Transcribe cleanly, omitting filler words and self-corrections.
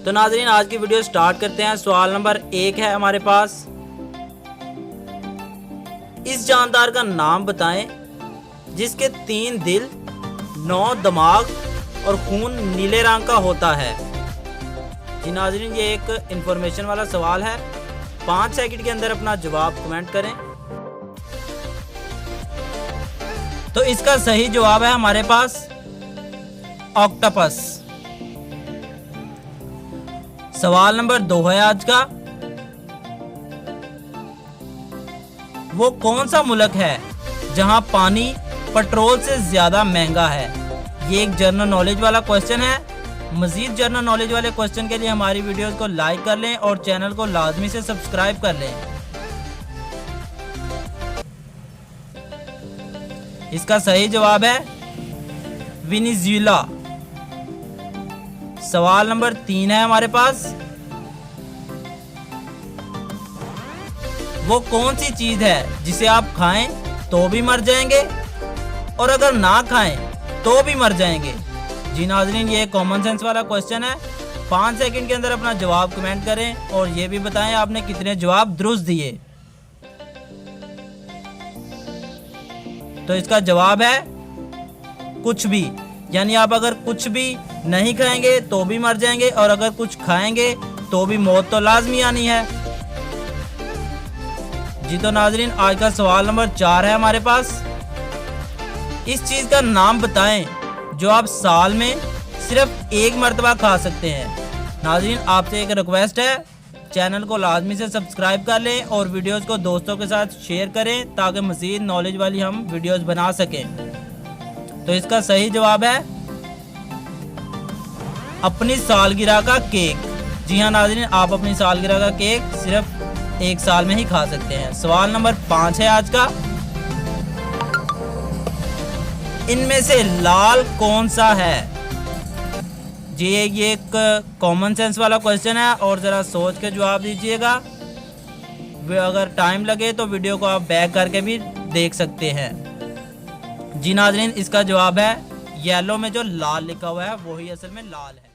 तो नाज़रीन आज की वीडियो स्टार्ट करते हैं। सवाल नंबर 1 है हमारे पास, इस जानदार का नाम बताएं जिसके 3 दिल, 9 दिमाग और खून नीले रंग का होता है। जी नाज़रीन ये एक इंफॉर्मेशन वाला सवाल है। 5 सेकंड के अंदर अपना जवाब कमेंट करें। तो इसका सही जवाब है हमारे पास ऑक्टोपस। सवाल नंबर 2 है आज का, वो कौन सा मुल्क है जहां पानी पेट्रोल से ज्यादा महंगा है। ये एक जनरल नॉलेज वाला क्वेश्चन है। मजीद जनरल नॉलेज वाले क्वेश्चन के लिए हमारी वीडियोस को लाइक कर लें और चैनल को लाजमी से सब्सक्राइब कर लें। इसका सही जवाब है वेनेजुएला। सवाल नंबर 3 है हमारे पास, वो कौन सी चीज है जिसे आप खाएं तो भी मर जाएंगे और अगर ना खाएं तो भी मर जाएंगे। जी नाज़रीन ये कॉमन सेंस वाला क्वेश्चन है। 5 सेकंड के अंदर अपना जवाब कमेंट करें और ये भी बताएं आपने कितने जवाब दुरुस्त दिए। तो इसका जवाब है कुछ भी, यानी आप अगर कुछ भी नहीं खाएंगे तो भी मर जाएंगे और अगर कुछ खाएंगे तो भी मौत तो लाजमी आनी है। जी तो नाज़रीन आज का सवाल नंबर 4 है हमारे पास, इस चीज का नाम बताएं जो आप साल में सिर्फ 1 मरतबा खा सकते हैं। नाज़रीन आपसे एक रिक्वेस्ट है, चैनल को लाजमी से सब्सक्राइब कर लें और वीडियोस को दोस्तों के साथ शेयर करें ताकि मज़ीद नॉलेज वाली हम वीडियोस बना सकें। तो इसका सही जवाब है अपनी सालगिरह का केक। जी हाँ नाज़रीन आप अपनी सालगिरह का केक सिर्फ 1 साल में ही खा सकते हैं। सवाल नंबर 5 है आज का, इनमें से लाल कौन सा है। जी ये एक कॉमन सेंस वाला क्वेश्चन है और ज़रा सोच के जवाब दीजिएगा। अगर टाइम लगे तो वीडियो को आप बैक करके भी देख सकते हैं। जी नाज़रीन इसका जवाब है येलो में जो लाल लिखा हुआ है वही असल में लाल है।